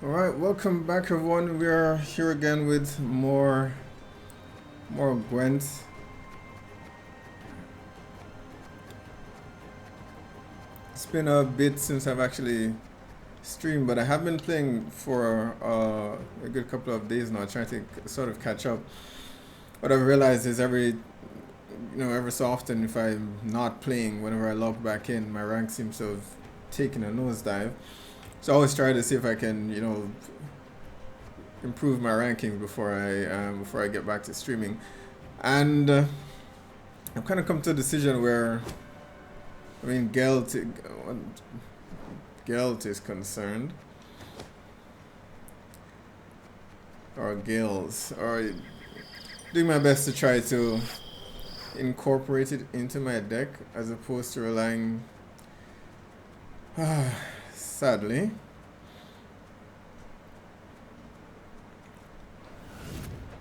Alright, welcome back everyone. We are here again with more Gwent. It's been a bit since I've actually streamed, but I have been playing for a good couple of days now, trying to sort of catch up. What I've realized is every so often, if I'm not playing, whenever I log back in, my rank seems to have taken a nosedive. So I always try to see if I can, improve my rankings before I get back to streaming. And I've kind of come to a decision where, Gelt is concerned, or Gales, or doing my best to try to incorporate it into my deck as opposed to relying, sadly,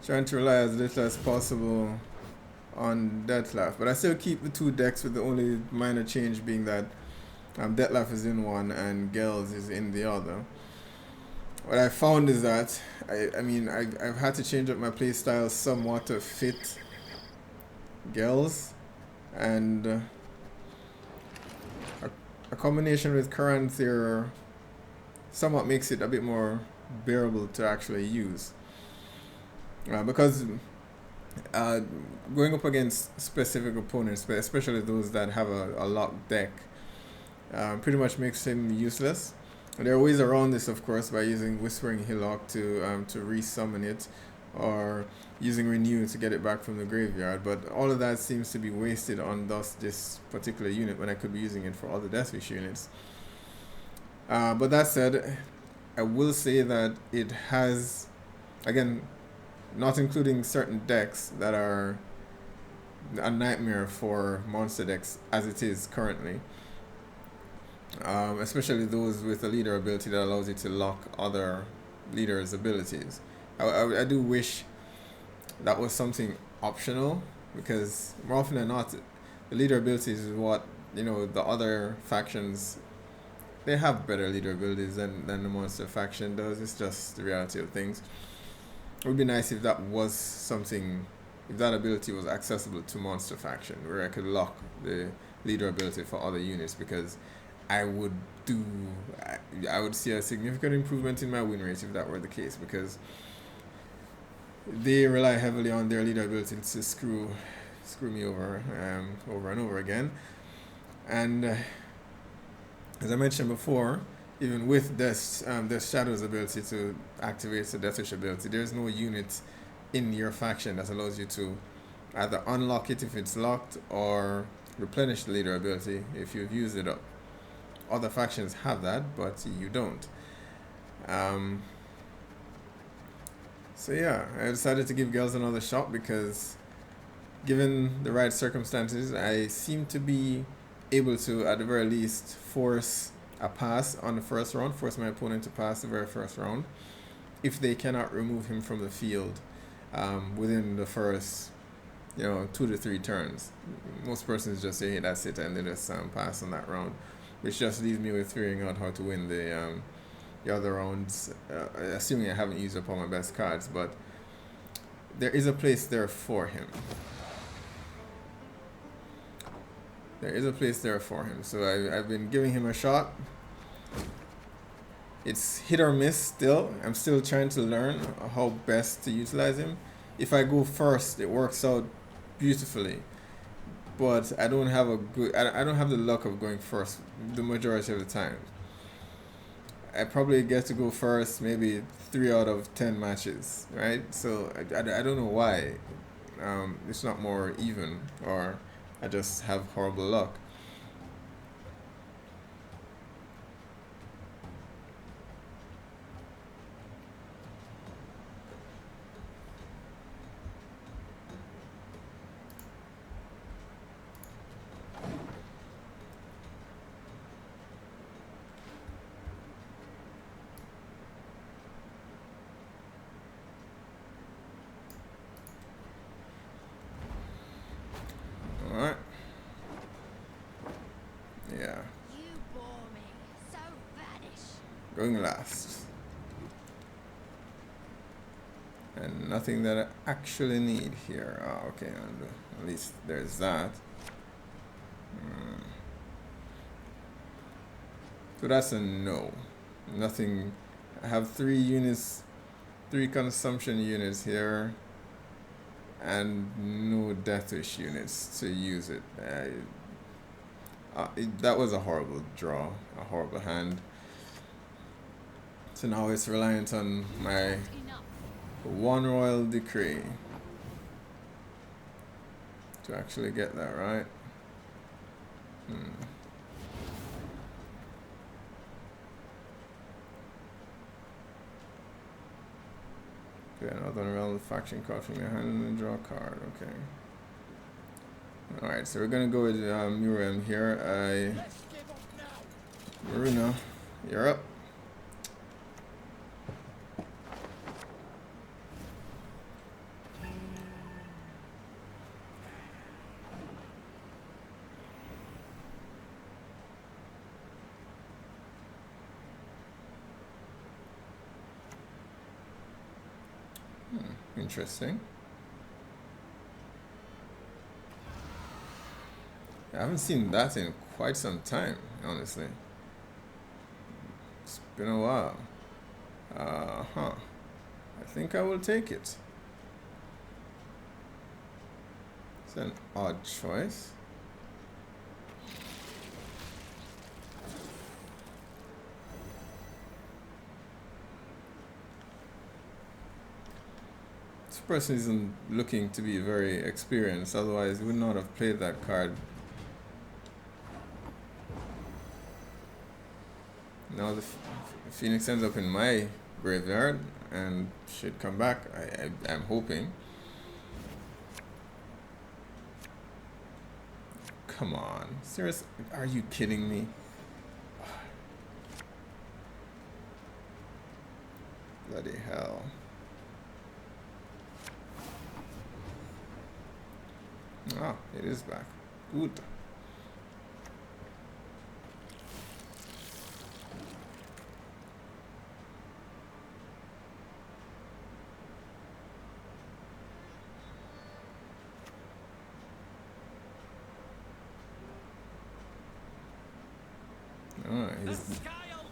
trying to rely as little as possible on Deathwish. But I still keep the two decks, with the only minor change being that Deathwish is in one and Gales is in the other. What I found is that I've had to change up my playstyle somewhat to fit Gales, and a combination with current here somewhat makes it a bit more bearable to actually use. Because going up against specific opponents, especially those that have a locked deck, pretty much makes him useless. And there are ways around this, of course, by using Whispering Hillock to re-summon it, or using Renew to get it back from the graveyard. But all of that seems to be wasted on this particular unit when I could be using it for other Deathwish units. But that said, I will say that it has, again, not including certain decks that are a nightmare for monster decks as it is currently, especially those with a leader ability that allows you to lock other leaders' abilities. I do wish that was something optional, because more often than not, the leader abilities is what, the other factions, they have better leader abilities than the monster faction does. It's just the reality of things. It would be nice if that was something, if that ability was accessible to monster faction, where I could lock the leader ability for other units, because I would see a significant improvement in my win rate if that were the case, because they rely heavily on their leader ability to screw me over and over again. And as I mentioned before, even with this Shadow's ability to activate the Deathwish ability, there's no unit in your faction that allows you to either unlock it if it's locked, or replenish the leader ability if you've used it up. Other factions have that, but you don't. So yeah, I decided to give Gales another shot, because given the right circumstances, I seem to be able to, at the very least, force a pass on the first round, force my opponent to pass the very first round, if they cannot remove him from the field within the first 2 to 3 turns. Most persons just say, hey, that's it, and they just pass on that round, which just leaves me with figuring out how to win the other rounds, assuming I haven't used up all my best cards. But there is a place there for him. There is a place there for him. So I've been giving him a shot. It's hit or miss still. I'm still trying to learn how best to utilize him. If I go first, it works out beautifully. But I don't have I don't have the luck of going first the majority of the time. I probably get to go first maybe 3 out of 10 matches, right? So I don't know why. It's not more even, or I just have horrible luck. Alright. Yeah. You bore me, so vanish. Going last. And nothing that I actually need here. Oh, okay, and at least there's that. So that's a no. Nothing. I have 3 units, 3 consumption units here, and no Deathwish units to use it. That was a horrible draw, a horrible hand. So now it's reliant on my 1 royal decree to actually get that right. Okay, another relevant faction card from your hand and draw a card. Okay. Alright, so we're gonna go with Miriam here. Maruna, you're up. Interesting. I haven't seen that in quite some time, honestly. It's been a while. I think I will take it. It's an odd choice. This person isn't looking to be very experienced, otherwise he would not have played that card. Now the Phoenix ends up in my graveyard and should come back. I'm hoping. Come on. Seriously? Are you kidding me? Bloody hell. Ah, it is back. Good.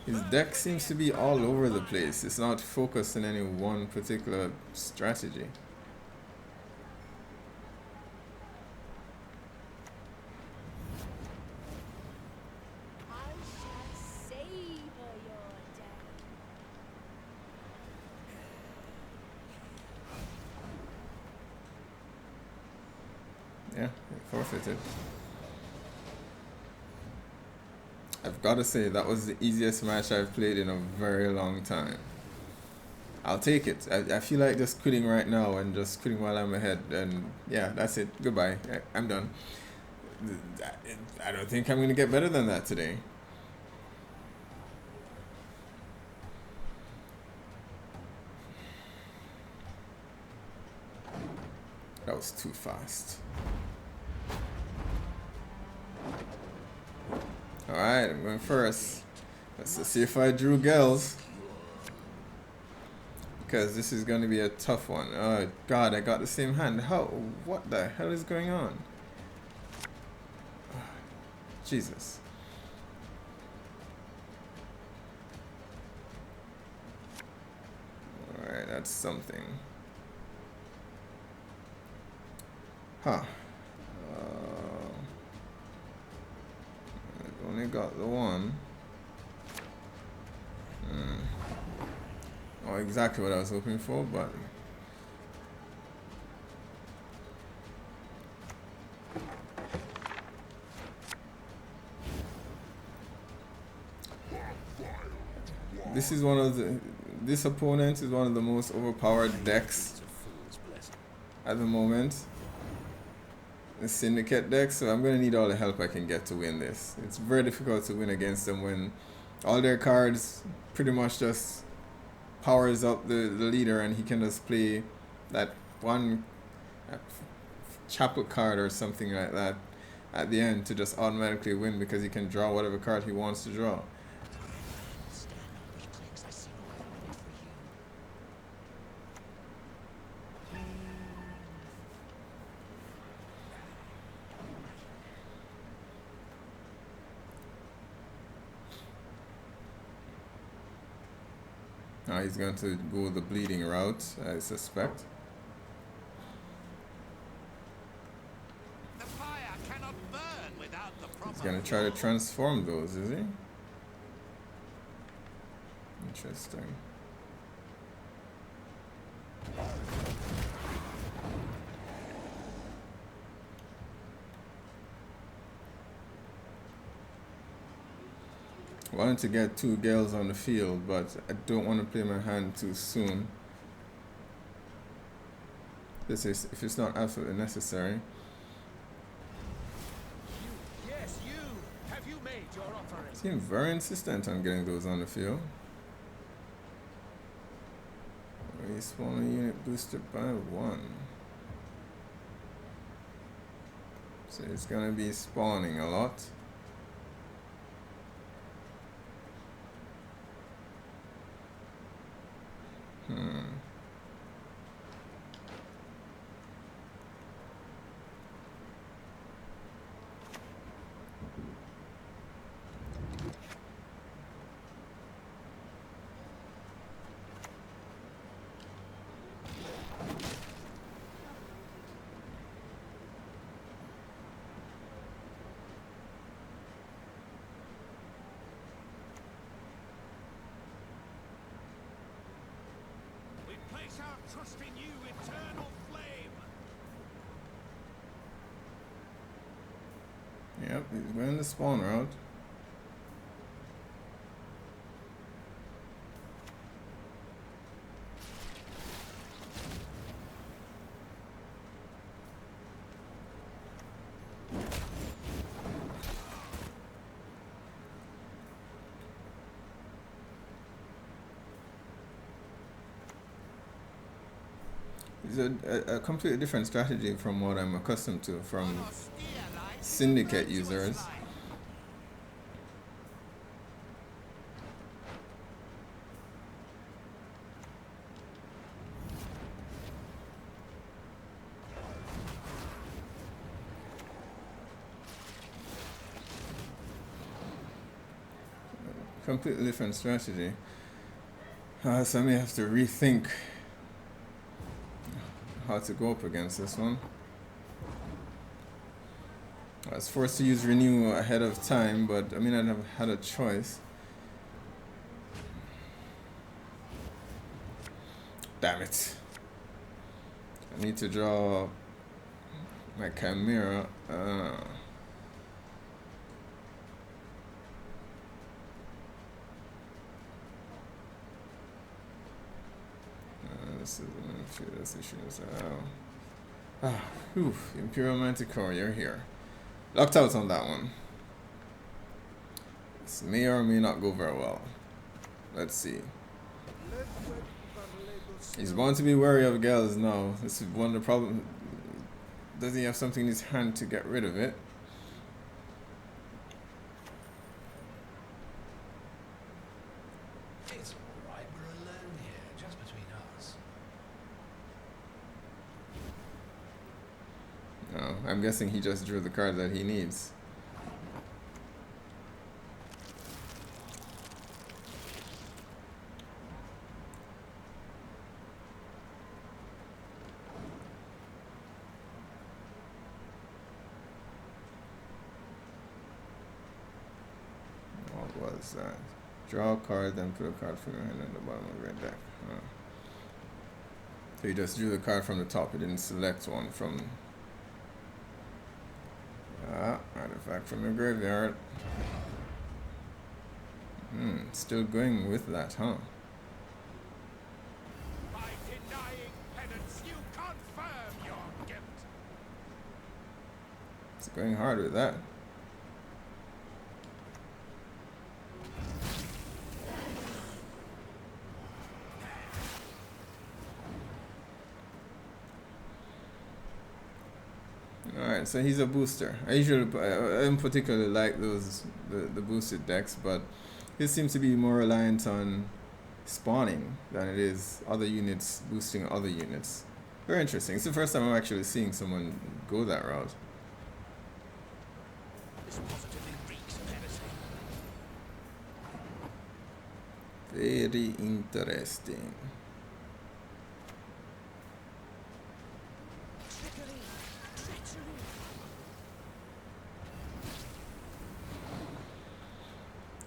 His deck seems to be all over the place. It's not focused in any one particular strategy. Yeah, forfeited. I've got to say, that was the easiest match I've played in a very long time. I'll take it. I feel like just quitting right now and just quitting while I'm ahead. And yeah, that's it. Goodbye. I'm done. I don't think I'm going to get better than that today. That was too fast. Alright, I'm going first. Let's see if I drew Gels. Because this is going to be a tough one. Oh god, I got the same hand. How? What the hell is going on? Jesus. Alright, that's something. Huh. I've only got the one. Oh, exactly what I was hoping for, but this opponent is one of the most overpowered decks at the moment. The Syndicate deck, so I'm going to need all the help I can get to win this. It's very difficult to win against them when all their cards pretty much just powers up the leader and he can just play that one chapel card or something like that at the end to just automatically win because he can draw whatever card he wants to draw. He's going to go the bleeding route, I suspect. The fire cannot burn without the proper He's going to try to transform those, is he? Interesting. I wanted to get 2 Gales on the field, but I don't want to play my hand too soon. This is if it's not absolutely necessary. Yes, you. Have you made your offering? Seem very insistent on getting those on the field. Respawn a unit boosted by 1. So it's gonna be spawning a lot. We place our trust in you, eternal flame. Yep, he's going the spawn route. It's a completely different strategy from what I'm accustomed to from Syndicate users. Completely different strategy. So I may have to rethink how to go up against this one. I was forced to use renew ahead of time, but I mean I'd have had a choice. Damn it. I need to draw my Chimera. This is an few of those issues. Imperial Manticore, you're here. Locked out on that one. This may or may not go very well. Let's see. He's going to be wary of Gales now. This is one of the problems. Does he have something in his hand to get rid of it? It's alright, we're alone here, just between us. No, I'm guessing he just drew the card that he needs. What was that? Draw a card, then put a card from your hand at the bottom of your deck. So he just drew the card from the top. He didn't select one from... artifact from your graveyard. Still going with that, huh? By denying penance, you confirm your guilt. It's going hard with that. Alright, so he's a booster. I don't particularly like the boosted decks, but he seems to be more reliant on spawning than it is other units boosting other units. Very interesting. It's the first time I'm actually seeing someone go that route. This positively reeks of heresy. Very interesting.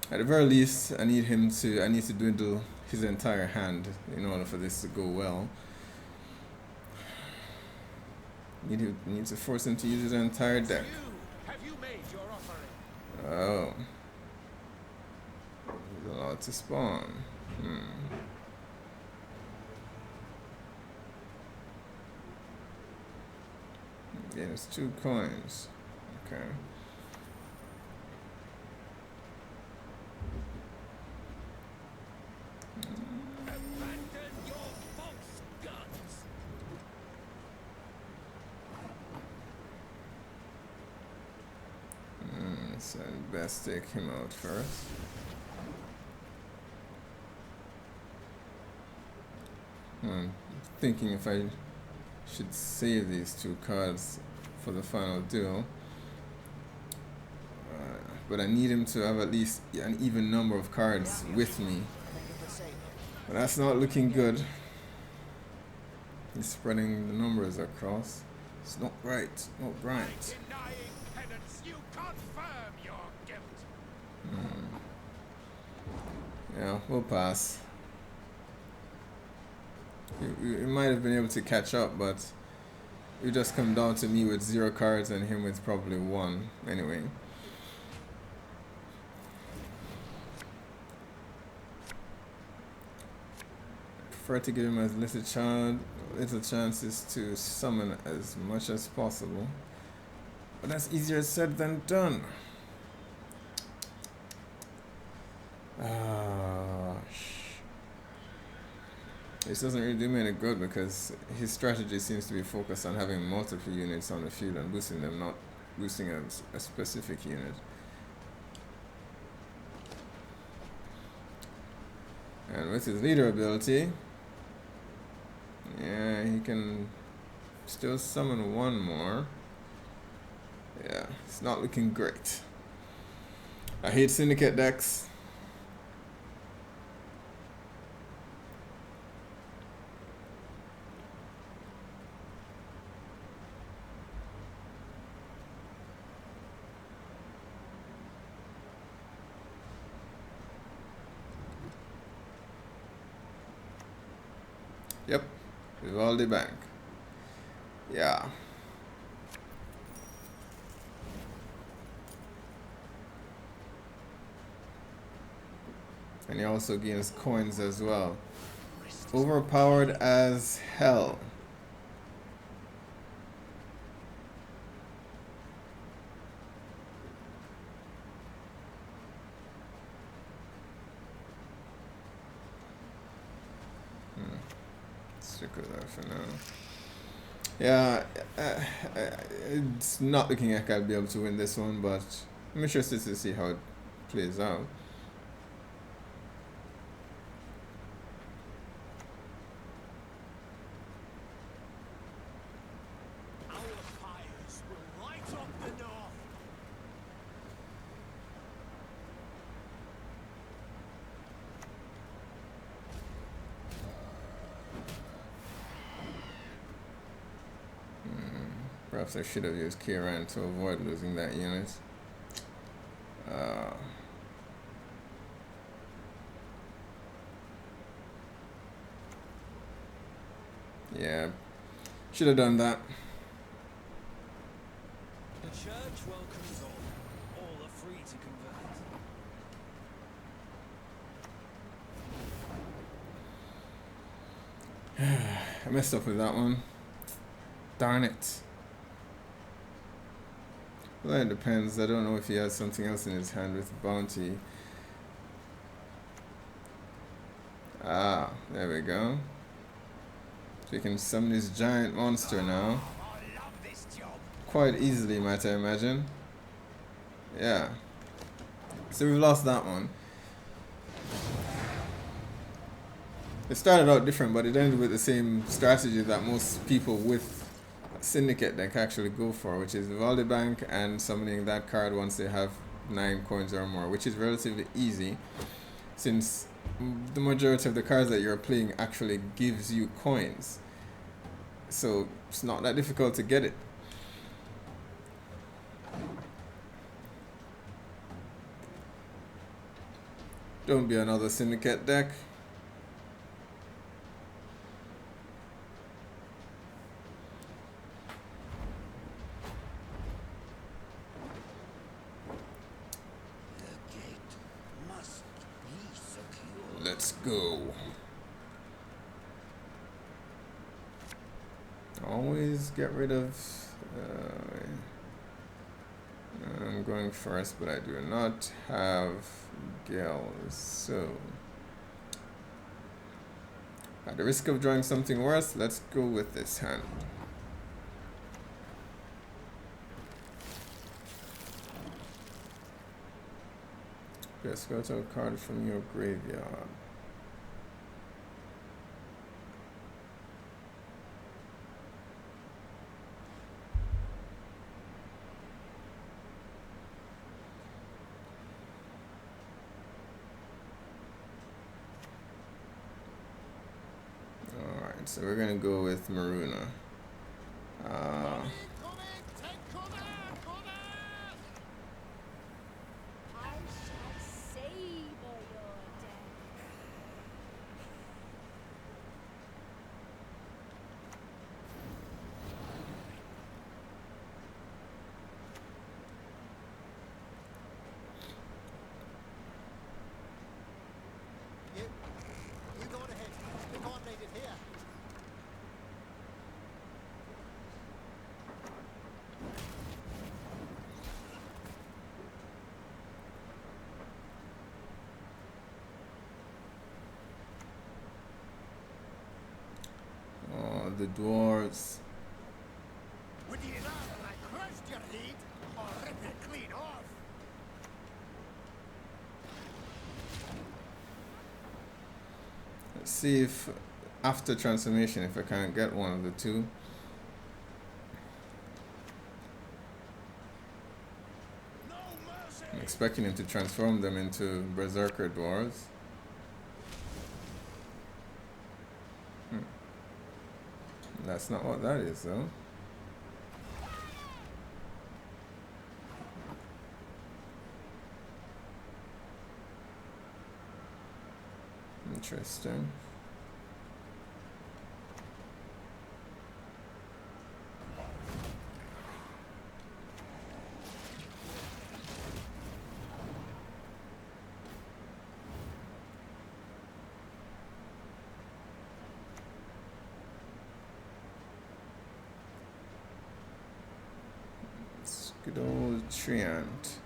At the very least, I need to dwindle his entire hand in order for this to go well. Need to force him to use his entire deck. Have you made your offering? Oh. There's a lot to spawn. Yeah, there's 2 coins. Okay. Abandon your false guns. So I'd best take him out first. I'm thinking if I should save these 2 cards for the final duel. But I need him to have at least an even number of cards with me. But that's not looking good. He's spreading the numbers across. It's not right. Not right. Denying penance, you confirm your guilt. Yeah, we'll pass. We might have been able to catch up, but it just come down to me with 0 cards and him with probably 1. Anyway. Prefer to give him as little chances to summon as much as possible. But that's easier said than done. This doesn't really do me any good because his strategy seems to be focused on having multiple units on the field and boosting them, not boosting a specific unit. And with his leader ability, yeah, he can still summon 1 more. Yeah, it's not looking great. I hate syndicate decks. Yep, Vivaldi Bank. Yeah. And he also gains coins as well. Overpowered as hell. Stick with that for now. Yeah, it's not looking like I'll be able to win this one, but I'm interested to see how it plays out. Our fires will light up the north. Perhaps I should have used Kiran to avoid losing that unit. Yeah, should have done that. The church welcomes all. All are free to convert. I messed up with that one. Darn it. Well, it depends. I don't know if he has something else in his hand with bounty. Ah, there we go. So we can summon this giant monster now. I love this job. Quite easily, might I imagine. Yeah. So we've lost that one. It started out different, but it ended with the same strategy that most people with Syndicate deck actually go for, which is Vivaldi Bank and summoning that card once they have 9 coins or more, which is relatively easy since the majority of the cards that you're playing actually gives you coins. So it's not that difficult to get it. Don't be another syndicate deck. The gate must be secure. Let's go. Always get rid of... I'm going first, but I do not have Gales, so... At the risk of drawing something worse, let's go with this hand. Just go to a card from your graveyard. Alright, so we're gonna go with Maruna. You go on ahead. We can't leave it here. Oh, the dwarves. Would you rather I crushed your head or rip it clean off? Let's see if after transformation, if I can get one of the two. No mercy. I'm expecting him to transform them into berserker dwarves. That's not what that is, though. Interesting. It's good old Treant.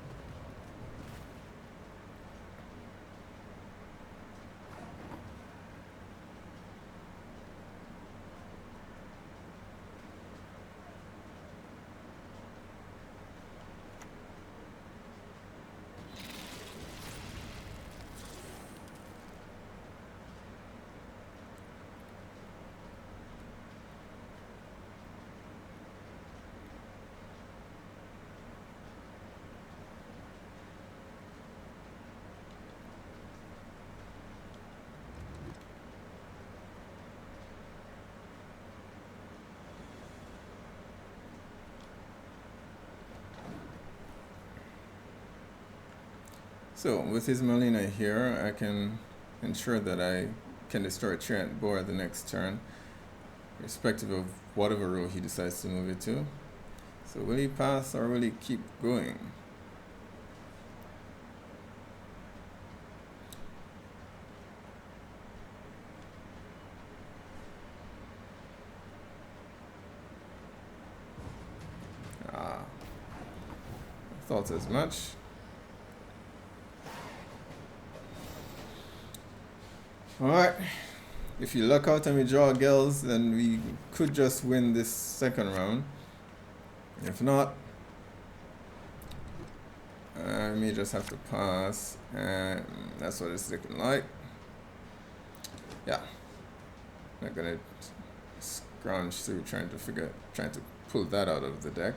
So with his Melina here, I can ensure that I can destroy Treant board the next turn, irrespective of whatever row he decides to move it to. So will he pass or will he keep going? Ah, I thought as much. Alright, if you luck out and we draw girls, then we could just win this second round. If not, I may just have to pass, and that's what it's looking like. Yeah, not gonna scrounge through trying to pull that out of the deck.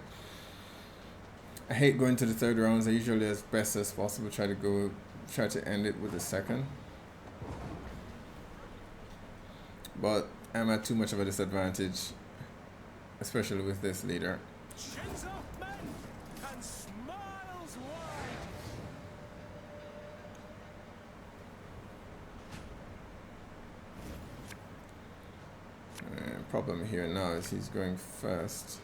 I hate going to the third rounds. I usually, as best as possible, try to end it with the second. but I'm at too much of a disadvantage, especially with this leader. Shins off, men, and smiles wide. Problem here now is he's going fast.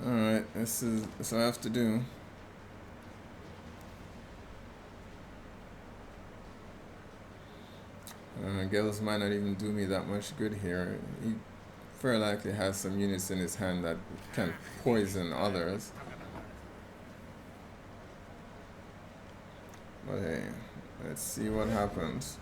Alright, this what I have to do. Gales might not even do me that much good here. He very likely has some units in his hand that can poison others. But hey, let's see what happens.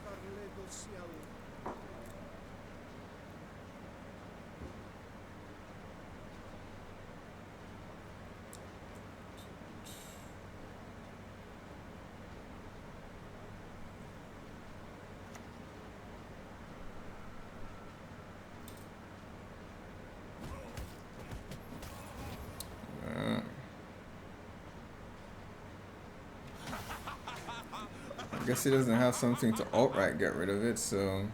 I guess he doesn't have something to outright get rid of it, so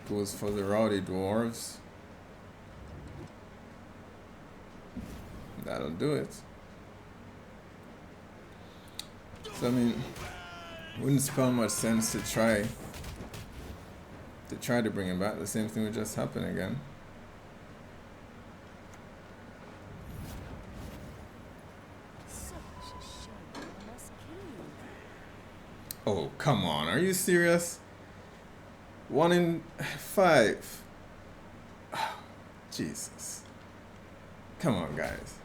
goes for the rowdy dwarves. That'll do it. So I mean, wouldn't spell much sense to try to bring him back. The same thing would just happen again. Oh, come on. Are you serious? 1 in 5. Oh, Jesus. Come on, guys.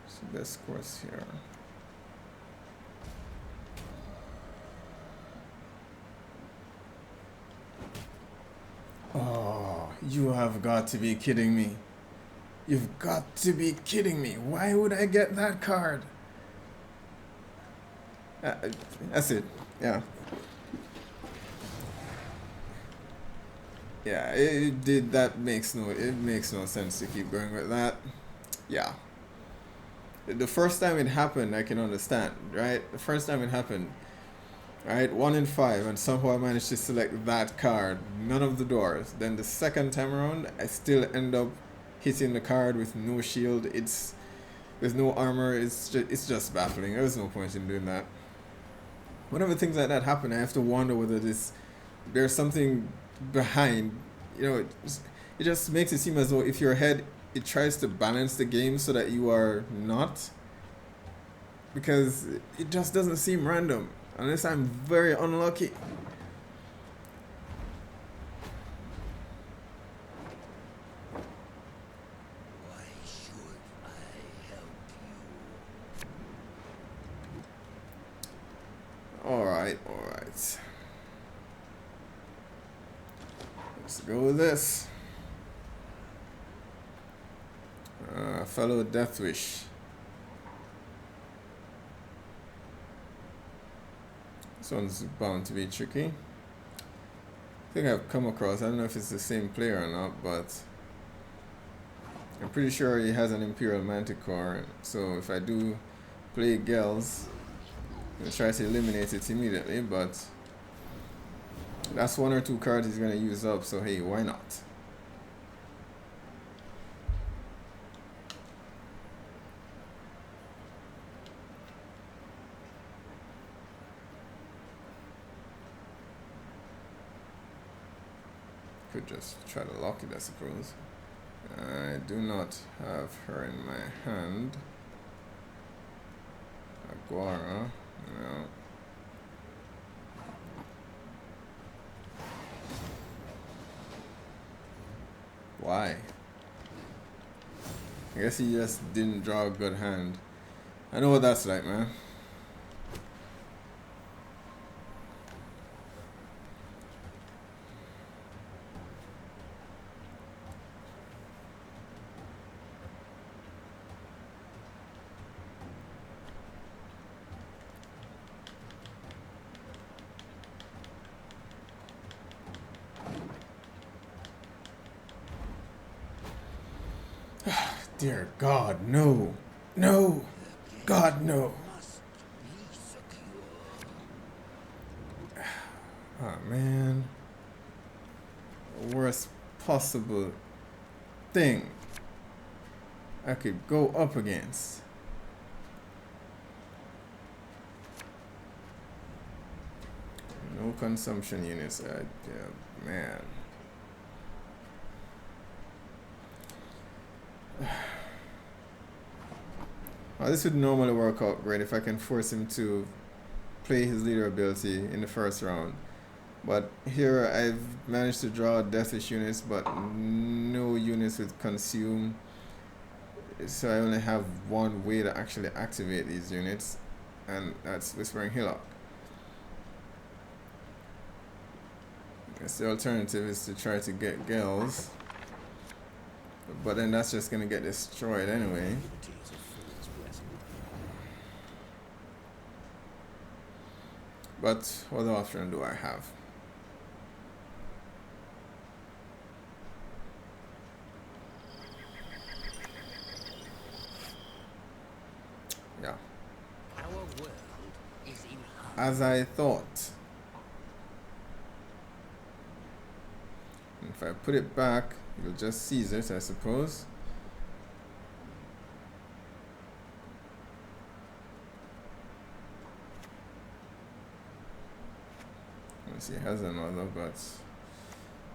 So best course here. Oh, you have got to be kidding me. You've got to be kidding me. Why would I get that card? That's it. Yeah. Yeah, it did. That makes no sense to keep going with that. Yeah. The first time it happened, I can understand, right? The first time it happened, right? 1 in 5, and somehow I managed to select that card, none of the doors. Then the second time around, I still end up hitting the card with no shield. It's with no armor. It's just baffling. There was no point in doing that. Whenever things like that happen, I have to wonder whether there's something behind. You know, it just makes it seem as though if your head, it tries to balance the game so that you are not, because it just doesn't seem random unless I'm very unlucky. Why should I help you? Alright. Let's go with this. Fellow Deathwish. This one's bound to be tricky. I think I've come across, I don't know if it's the same player or not, but I'm pretty sure he has an Imperial Manticore, so if I do play Gels, I'll try to eliminate it immediately, but that's 1 or 2 cards he's going to use up, so hey, why not? Could just try to lock it, I suppose. I do not have her in my hand. Aguara, no. Why? I guess he just didn't draw a good hand. I know what that's like, man. Dear God, no. No. God, no. Must be secure. Oh, man. Worst possible thing I could go up against. No consumption units. Yeah, man. This would normally work out great if I can force him to play his leader ability in the first round. But here I've managed to draw Deathwish units, but no units with consume. So I only have one way to actually activate these units, and that's Whispering Hillock. Guess the alternative is to try to get Gales, but then that's just gonna get destroyed anyway. But what option do I have? Yeah. Our world is in harm. As I thought. If I put it back, it'll just seize it, I suppose. Let's see, it has another, but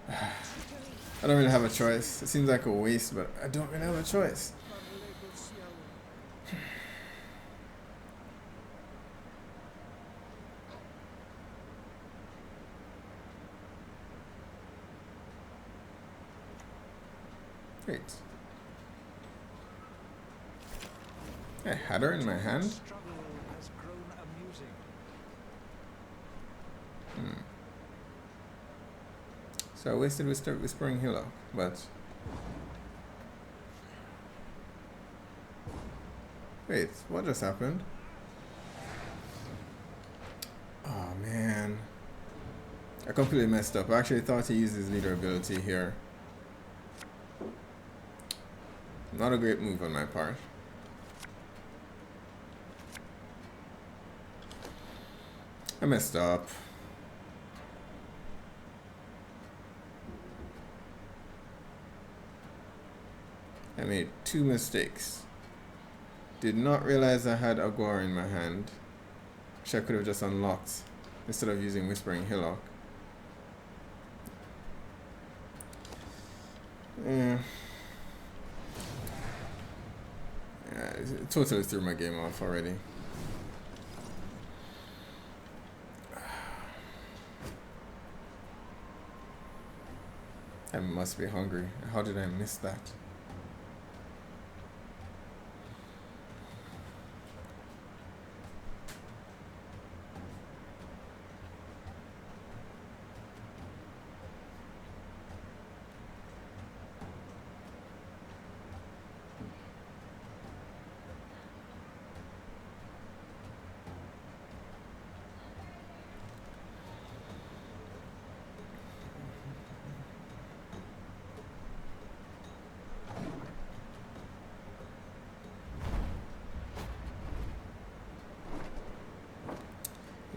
I don't really have a choice. It seems like a waste, but I don't really have a choice. Wait. I had her in my hand? So I wasted Whispering Hillock, but... Wait, what just happened? Oh man. I completely messed up. I actually thought he used his leader ability here. Not a great move on my part. I messed up. I made 2 mistakes. Did not realize I had Aguar in my hand, which I could have just unlocked instead of using Whispering Hillock. Yeah, it totally threw my game off already. I must be hungry. How did I miss that?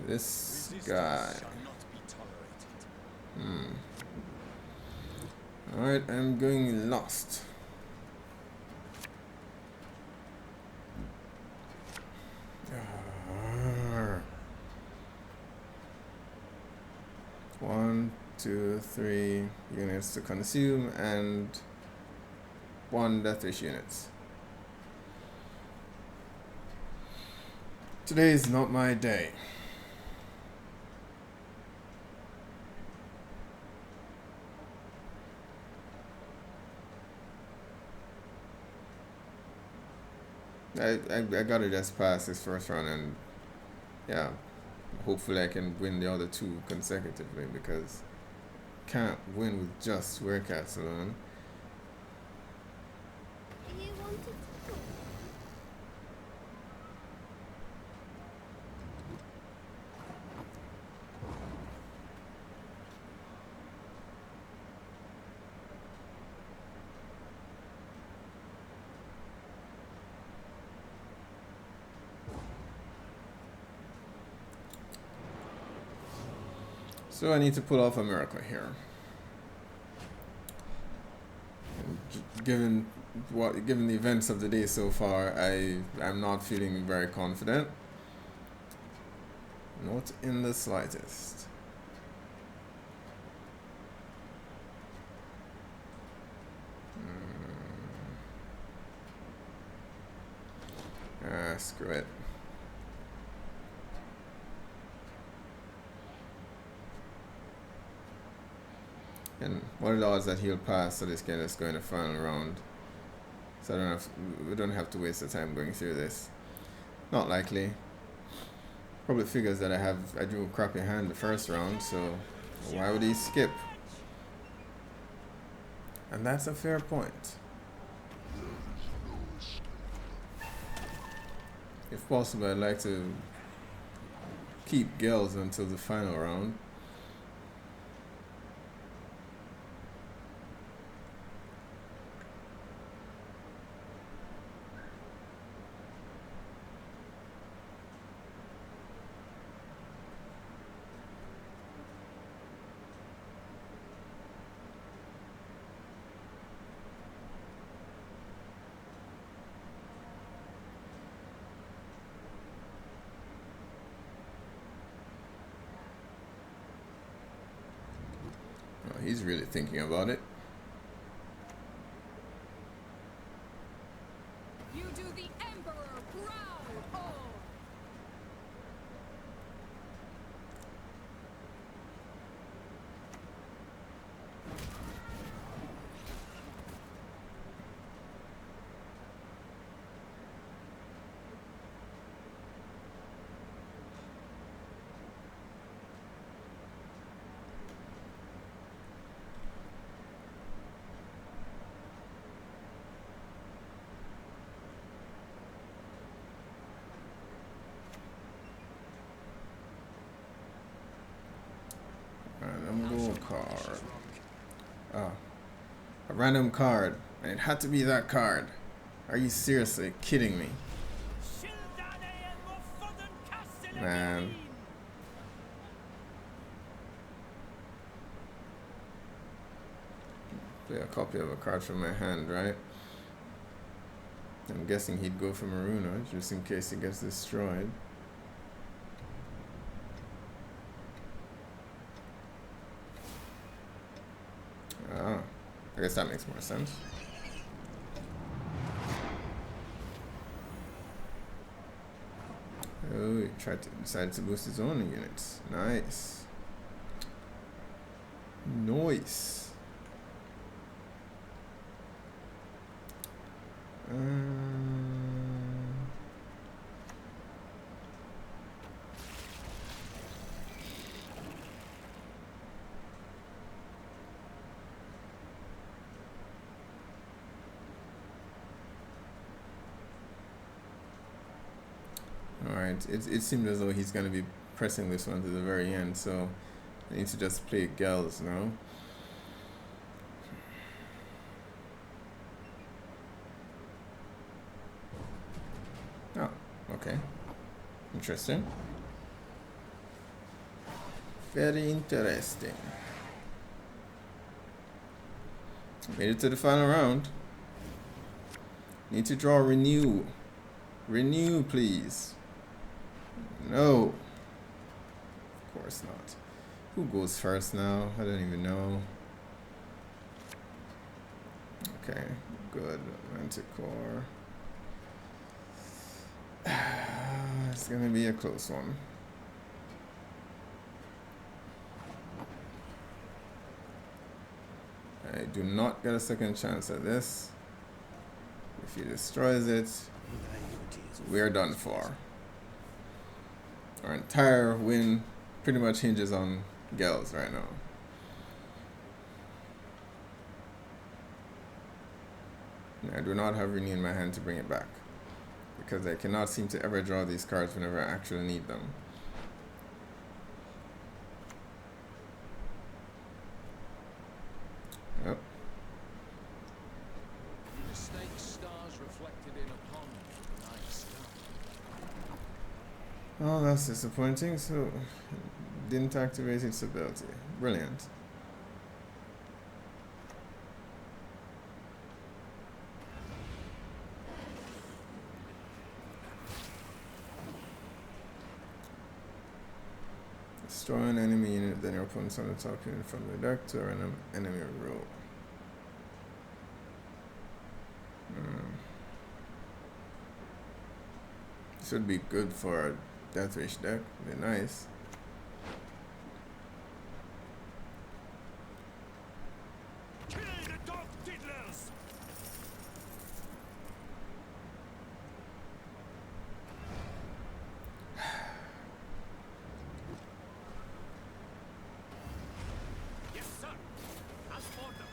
This guy. Alright, I'm going lost. One, 2, 3 units to consume and 1 Deathwish units. Today is not my day. I gotta just pass this first round and yeah, hopefully I can win the other 2 consecutively because can't win with just Werecats alone. You wanted to go? So I need to pull off a miracle here. Given the events of the day so far, I'm not feeling very confident. Not in the slightest. Screw it. And what are the odds that he'll pass so this can just go in the final round? So we don't have to waste the time going through this. Not likely. Probably figures that I drew a crappy hand the first round, so why would he skip? And that's a fair point. If possible, I'd like to keep Gels until the final round. He's really thinking about it. You do the Emperor proud, oh! Random card. Oh, a random card, and it had to be that card. Are you seriously kidding me? Man. Play a copy of a card from my hand, right? I'm guessing he'd go for Maruna, just in case he gets destroyed. Ah, I guess that makes more sense. Oh, he decided to boost his own units. Nice. Nice. Alright, it seemed as though he's going to be pressing this one to the very end, so I need to just play Gels now. Oh, okay. Interesting. Very interesting. Made it to the final round. Need to draw Renew. Renew, please. No. Of course not. Who goes first now? I don't even know. Okay, good. Manticore. It's gonna be a close one. I do not get a second chance at this. If he destroys it, we're done for. Our entire win pretty much hinges on Gels right now. I do not have Renew in my hand to bring it back, because I cannot seem to ever draw these cards whenever I actually need them. Yep. Mistake stars reflected in a pond. Nice. Oh, that's disappointing. So Didn't activate its ability. Brilliant. Destroy an enemy unit, then your opponent's on the top unit from the deck to an enemy row. Should be good for a Deathwish deck. Be nice. Kill the dog diddlers! Yes, sir. As ordered.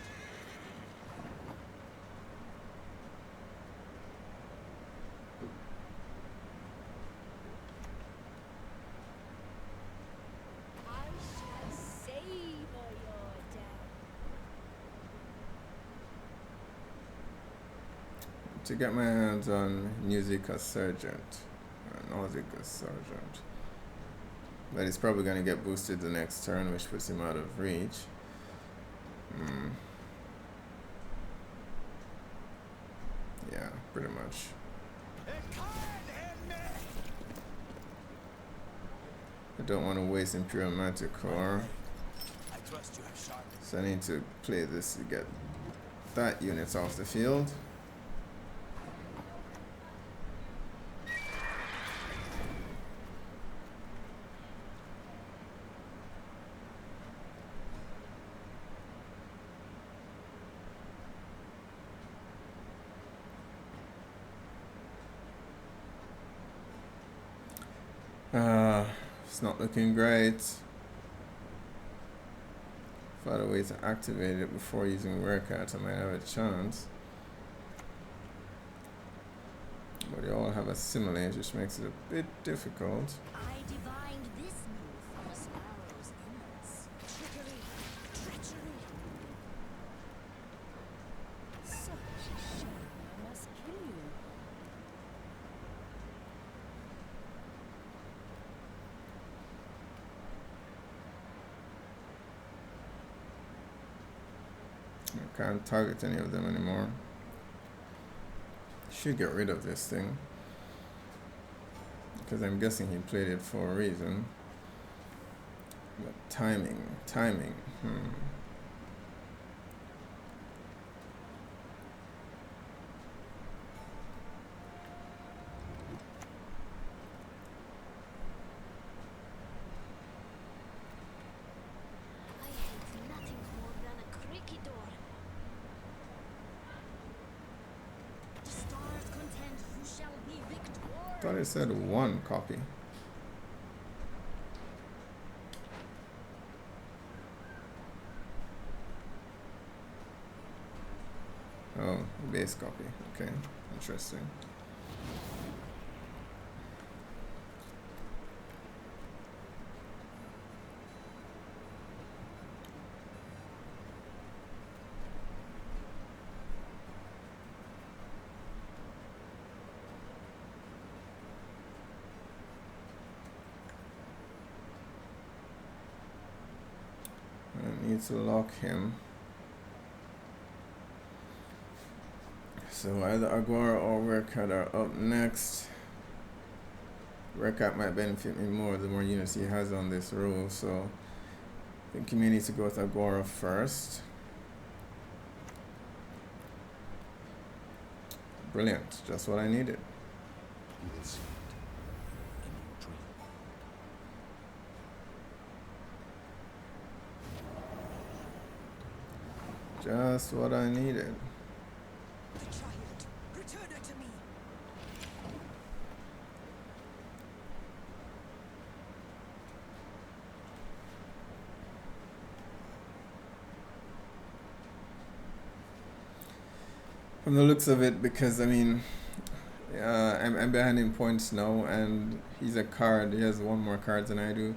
I shall savor your death. To get my hands on Musica Sergeant. Nausicaa Sergeant. But he's probably going to get boosted the next turn, which puts him out of reach. Yeah, pretty much. I don't want to waste Imperial Manticore, I trust you have sharpened. so I need to play this to get that unit off the field. It's not looking great. Find a way to activate it before using Werecat, I might have a chance. But they all have assimilate, which makes it a bit difficult. I divined this move from a sparrow's innards. Trickery, treachery. Such a shame I must kill you. I can't target any of them anymore. Should get rid of this thing, because I'm guessing he played it for a reason. But timing. I hate nothing more than a creaky door. The stars contend who shall be victor. Thought it said one copy. Oh, base copy. Okay, interesting. I need to lock him. So either Agora or Werecat are up next. Werecat might benefit me more the more units he has on this row, so I think he may need to go with Agora first. Brilliant, just what I needed. You will see it in your dream. Just what I needed. The child, return her to me. From the looks of it, because I mean, I'm behind in points now, and he's a card. He has one more card than I do.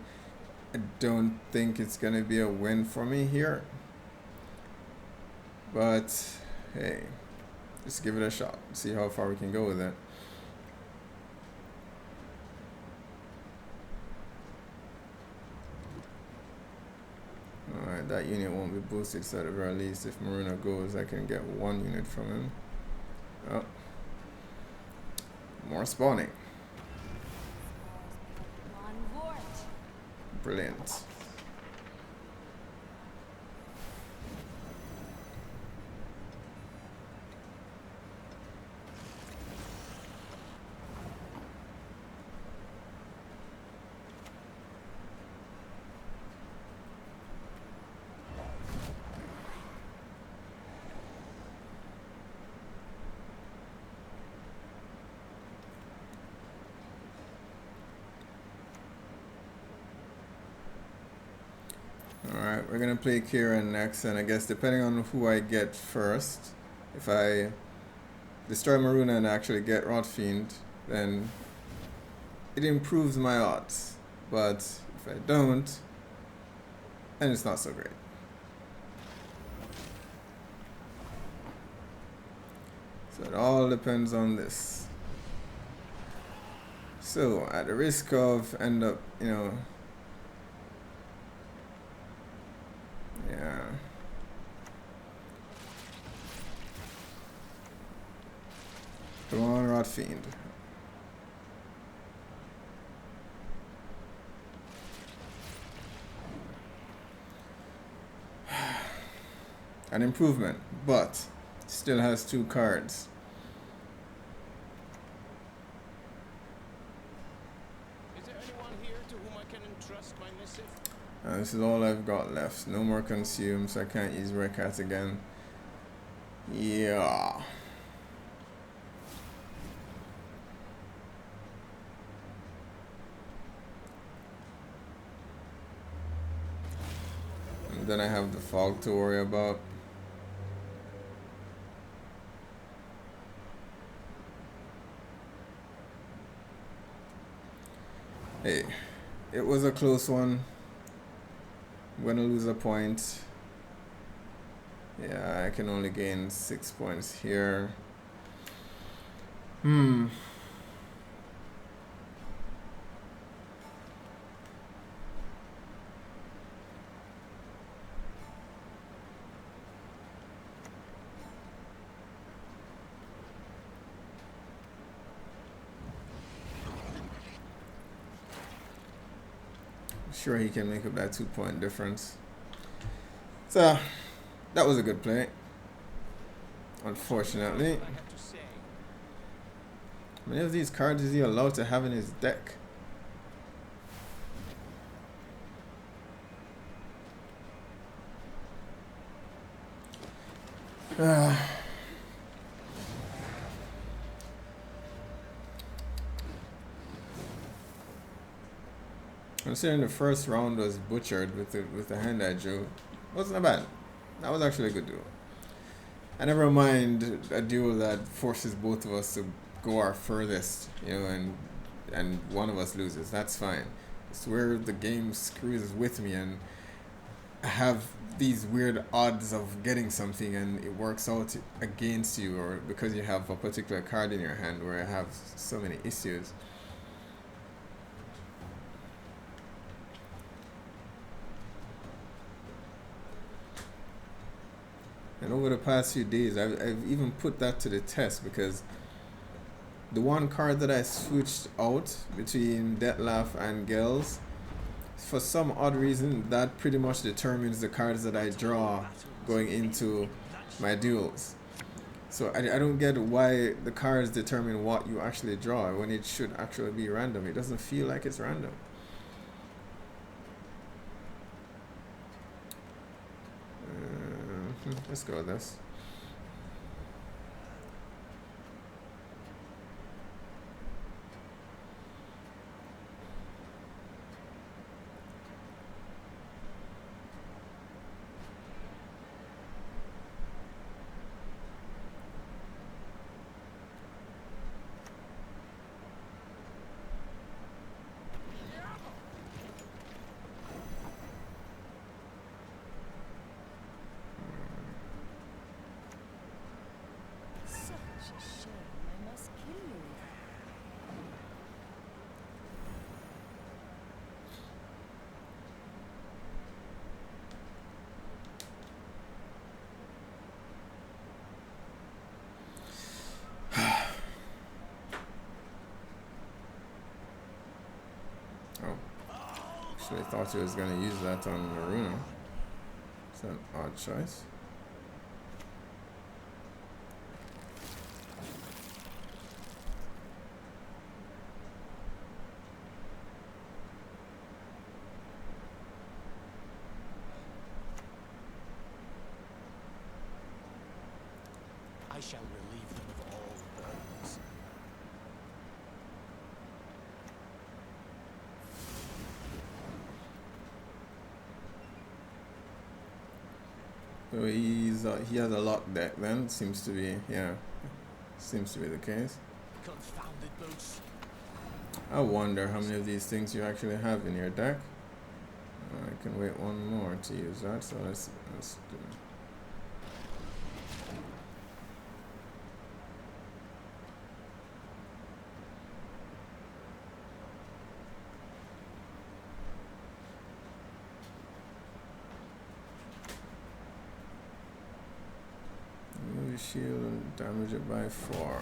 I don't think it's gonna be a win for me here. But hey, just give it a shot. See how far we can go with it. that unit won't be boosted, so at the very least, if Maruna goes, I can get 1 unit from him. Oh. More spawning. Brilliant. Alright, we're gonna play Kieran next, and I guess depending on who I get first, if I destroy Maruna and actually get Rotfiend, then it improves my odds. But if I don't, then it's not so great. So it all depends on this. So at the risk of end up, yeah. Come on, Rotfiend. An improvement, but still has 2 cards. Is there anyone here to whom I can entrust my missive? This is all I've got left. No more consume, so I can't use Rekat again. Yeah. And then I have the fog to worry about. Hey, it was a close one. I'm gonna lose a point. Yeah, I can only gain 6 points here. Sure, he can make up that 2-point difference. So that was a good play. Unfortunately, I have to say. how many of these cards is he allowed to have in his deck? Considering the first round was butchered with the hand I drew, wasn't that bad. That was actually a good duel. I never mind a duel that forces both of us to go our furthest, and one of us loses. That's fine. It's where the game screws with me and I have these weird odds of getting something and it works out against you, or because you have a particular card in your hand where I have so many issues. And over the past few days, I've even put that to the test, because the one card that I switched out between Detlef and Gels, for some odd reason, that pretty much determines the cards that I draw going into my duels. So I don't get why the cards determine what you actually draw when it should actually be random. It doesn't feel like it's random. Let's go with this. Actually, I thought he was going to use that on Maruna. It's an odd choice. I shall relieve them of all burdens. So he has a lock deck then, seems to be, yeah, seems to be the case. Confounded boats. I wonder how many of these things you actually have in your deck. I can wait one more to use that, so let's do. Move shield and damage it by 4.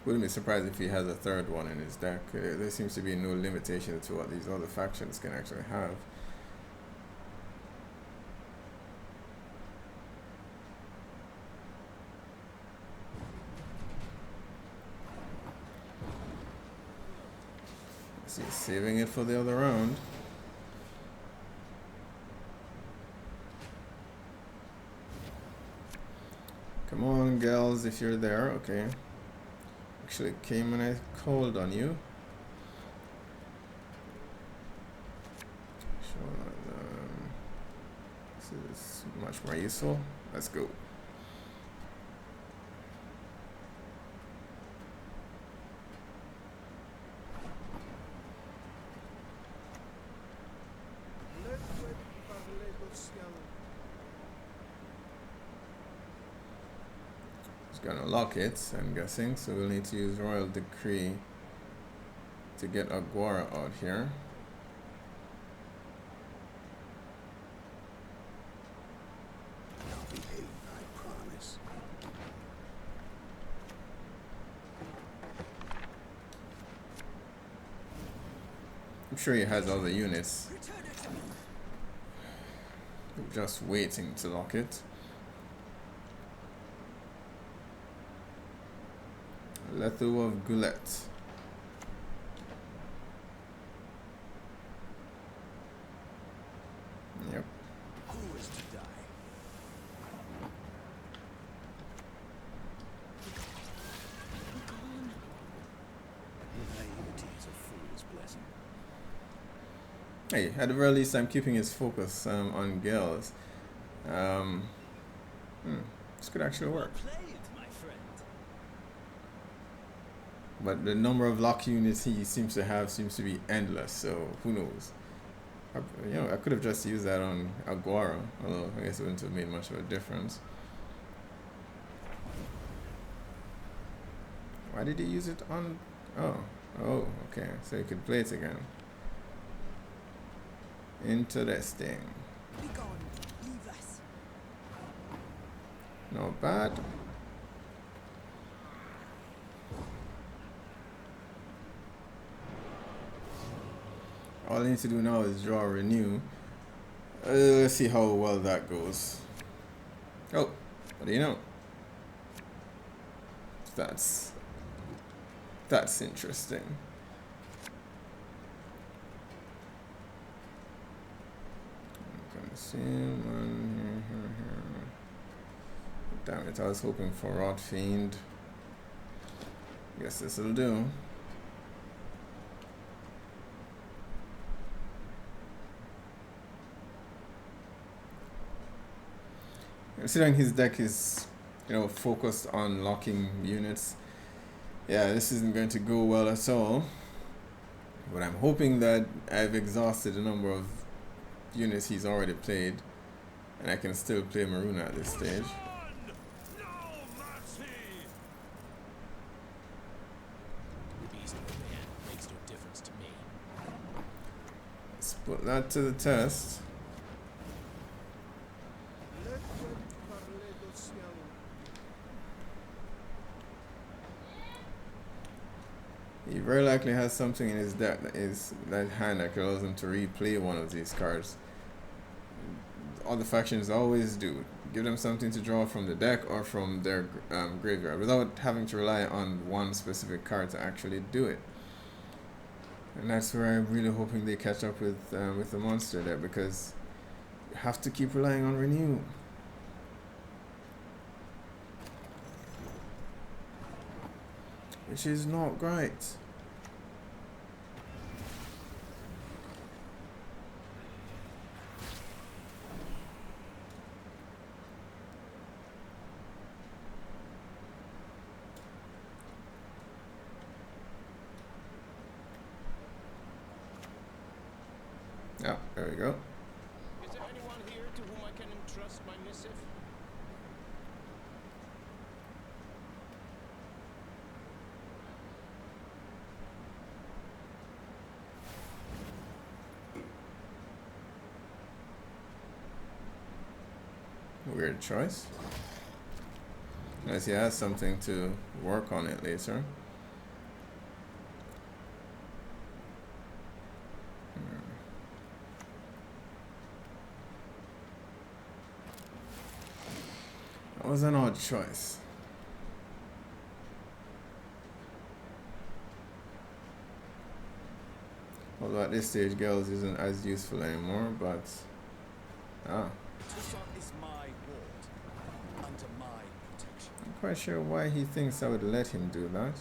Wouldn't be surprised if he has a third one in his deck. There seems to be no limitation to what these other factions can actually have. So he's saving it for the other round. Come on, gals, if you're there. Okay. Actually came when I called on you. This is much more useful. Let's go. Gonna lock it, I'm guessing, so we'll need to use Royal Decree to get Aguara out here. I'll behave, I promise. I'm sure he has other units just waiting to lock it. Letho of Goulet. Yep. Who is to die? Naivety is a fool's blessing. Hey, at the very least, I'm keeping his focus on girls. This could actually work. But the number of lock units he seems to have seems to be endless, so who knows? I could have just used that on Aguara, although I guess it wouldn't have made much of a difference. Why did he use it on... Oh, okay, so he could play it again. Interesting. Be gone. Leave us. Not bad. All I need to do now is draw a renew. Let's see how well that goes. Oh, what do you know? That's interesting. Consume here. Damn it, I was hoping for Rot Fiend. Guess this'll do. Considering his deck is, focused on locking units, yeah, this isn't going to go well at all. But I'm hoping that I've exhausted the number of units he's already played, and I can still play Maruna at this stage. Beast or man makes no difference to me. Let's put that to the test. He very likely has something in his deck that is that hand that allows him to replay one of these cards. All the factions always do. Give them something to draw from the deck or from their graveyard without having to rely on one specific card to actually do it. And that's where I'm really hoping they catch up with the monster there, because you have to keep relying on renew. Which is not great. Yeah, there we go. Is there anyone here to whom I can entrust my missive? Weird choice. Unless he has something to work on it later. That was an odd choice. Although at this stage, girls isn't as useful anymore, but This is my ward, under my protection. I'm quite sure why he thinks I would let him do that.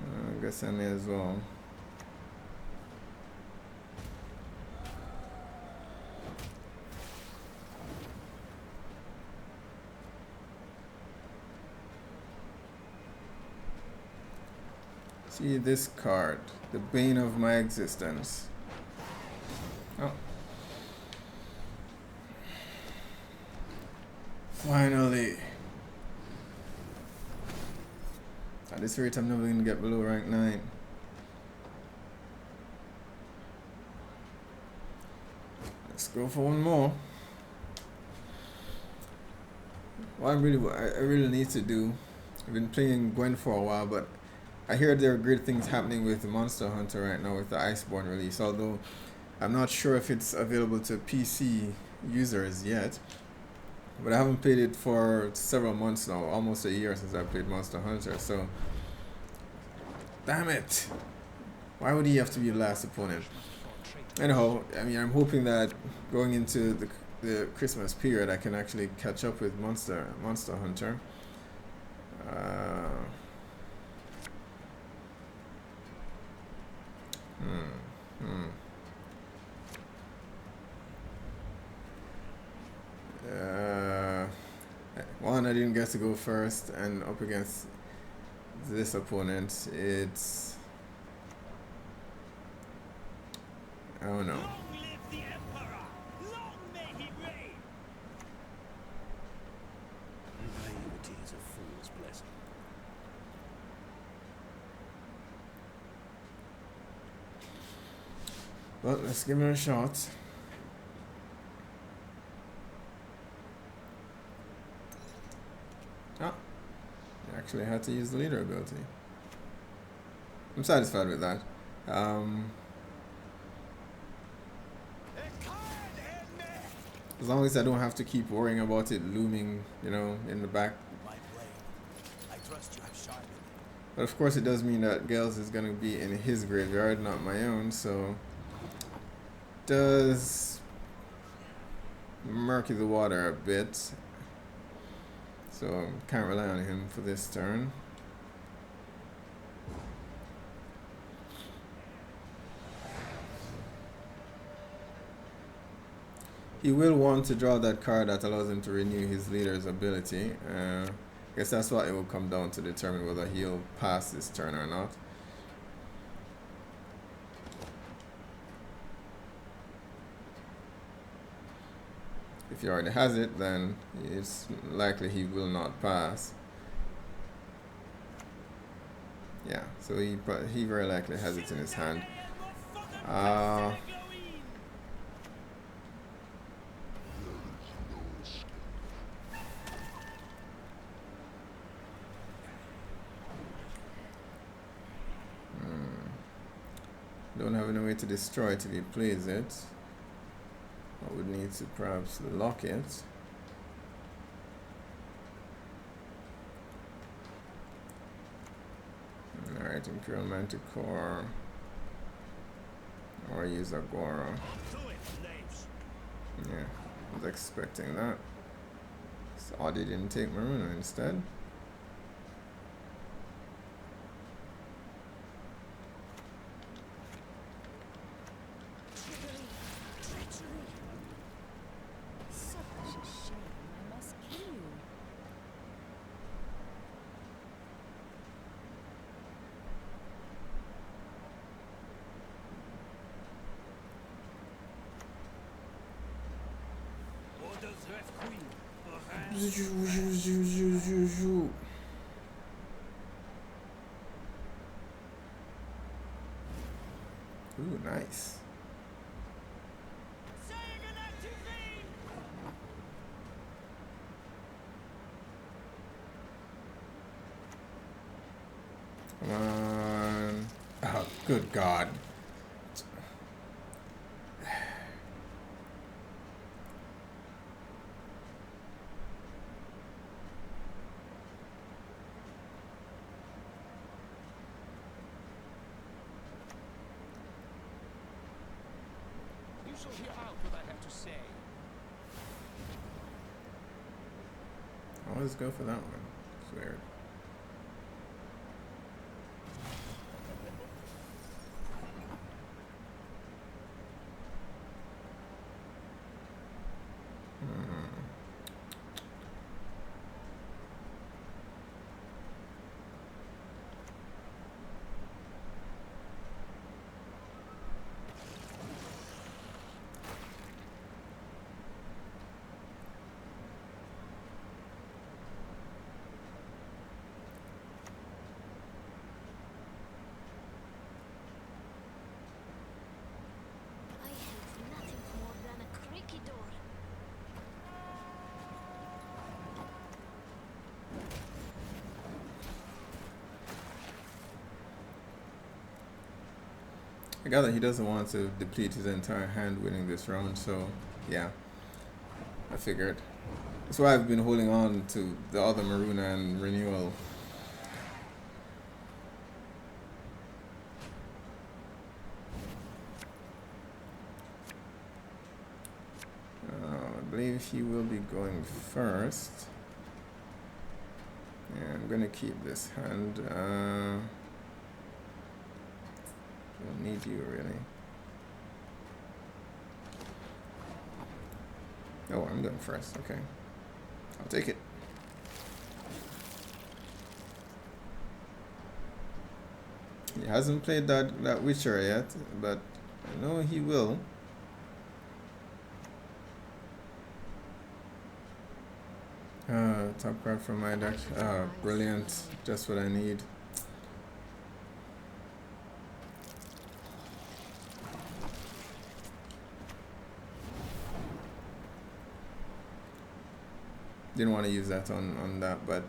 I guess I may as well. See this card, the bane of my existence. Oh. Finally. At this rate, I'm never going to get below rank 9. Let's go for one more. What I really need to do, I've been playing Gwent for a while, but I hear there are great things happening with the Monster Hunter right now with the Iceborne release, although I'm not sure if it's available to PC users yet. But I haven't played it for several months now, almost a year since I played Monster Hunter, so... Damn it! Why would he have to be the last opponent? Anyhow, I mean, I'm hoping that going into the Christmas period, I can actually catch up with Monster Hunter. One, I didn't get to go first, and up against this opponent, it's... I don't know. Long live the Emperor! Long may he reign! Naivety is a fool's blessing. Well, let's give it a shot. Ah, I actually had to use the leader ability. I'm satisfied with that. As long as I don't have to keep worrying about it looming, you know, in the back. My blade. I trust you have sharpened it. But of course it does mean that Gales is going to be in his graveyard, not my own, so... Does... murky the water a bit. So, can't rely on him for this turn. He will want to draw that card that allows him to renew his leader's ability. I guess that's what it will come down to determine whether he'll pass this turn or not. If he already has it, then it's likely he will not pass. Yeah, so he very likely has it in his hand. don't have any way to destroy it if he plays it. I would need to perhaps lock it. Alright, Imperial Manticore. Or use Agora. Yeah, I was expecting that. It's odd he didn't take Maruna instead. Such a shame. I must kill you. Ooh, nice. Come on. Oh, good God. You shall hear out what I have to say. I always go for that one. It's weird. I hate nothing more than a creaky door. I gather he doesn't want to deplete his entire hand winning this round, so yeah, I figured. That's why I've been holding on to the other Maruna and Renewal. I believe he will be going first. Yeah, I'm gonna keep this hand. Don't need you really. Oh, I'm going first. Okay, I'll take it. He hasn't played that Witcher yet, but I know he will. Top card from my deck. Brilliant. Just what I need. Didn't want to use that on that, but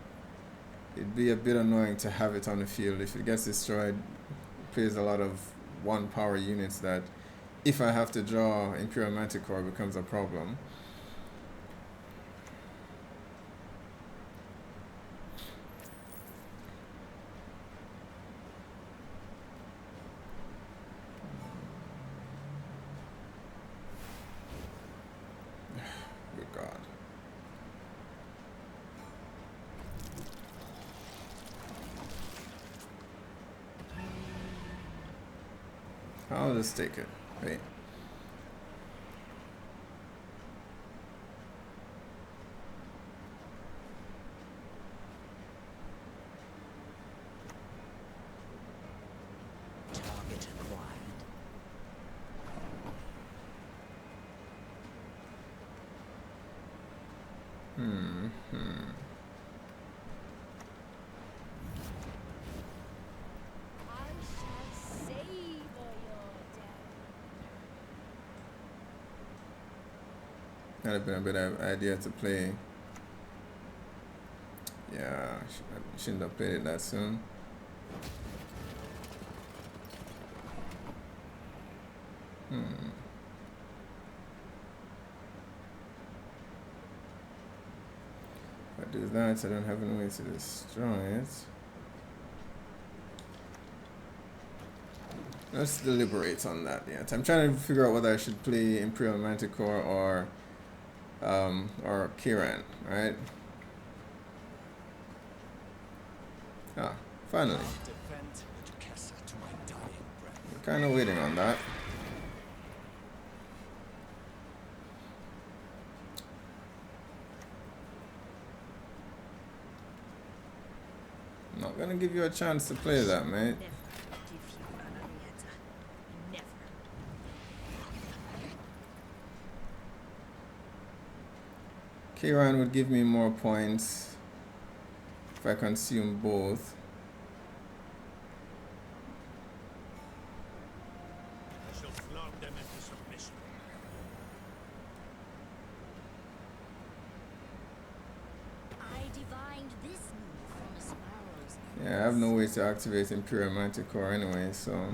it'd be a bit annoying to have it on the field. If it gets destroyed, it plays a lot of 1 power units that, if I have to draw Imperial Manticore, becomes a problem. Good God. I'll just take it. Wait. Target acquired. I shall savor your death. That'd have been a better idea to play. Yeah, I shouldn't have played it that soon. If I do that, I don't have any way to destroy it. Let's deliberate on that yet. I'm trying to figure out whether I should play Imperial Manticore or Kiran, right? Ah, finally. Defend the Duquesa to my dying breath. We're kind of waiting on that. I'm not gonna give you a chance to play that, mate. Never give you an Arietta. Never. Kiran would give me more points if I consume both. I shall flog them into submission. I divined this move from a sparrow's Yeah, I have no way to activate Imperial Manticore anyway, so.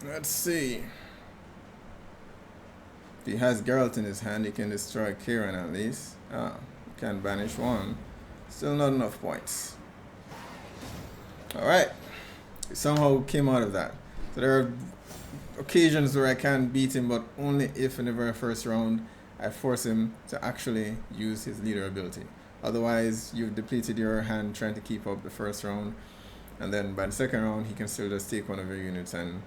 Let's see. If he has Geralt in his hand, he can destroy Kiran at least. Ah, can banish one. Still not enough points. Alright. Somehow came out of that. So there are occasions where I can beat him, but only if in the very first round I force him to actually use his leader ability. Otherwise, you've depleted your hand trying to keep up the first round, and then by the second round he can still just take one of your units, and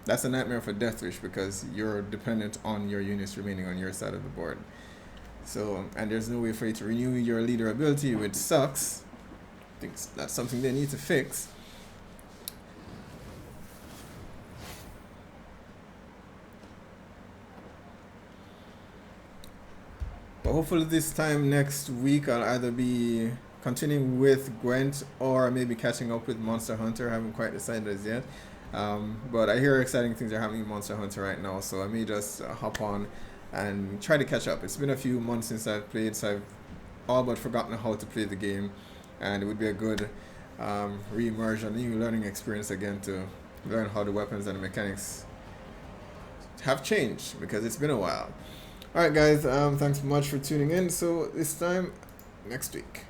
that's a nightmare for Deathwish because you're dependent on your units remaining on your side of the board. So, and there's no way for you to renew your leader ability, which sucks. I think that's something they need to fix. But hopefully this time next week I'll either be continuing with Gwent or maybe catching up with Monster Hunter. I haven't quite decided as yet. But I hear exciting things are happening in Monster Hunter right now, so I may just hop on and try to catch up. It's been a few months since I've played, so I've all but forgotten how to play the game, and it would be a good re-immersion, new learning experience again to learn how the weapons and the mechanics have changed because it's been a while. Alright guys, thanks so much for tuning in. So this time next week.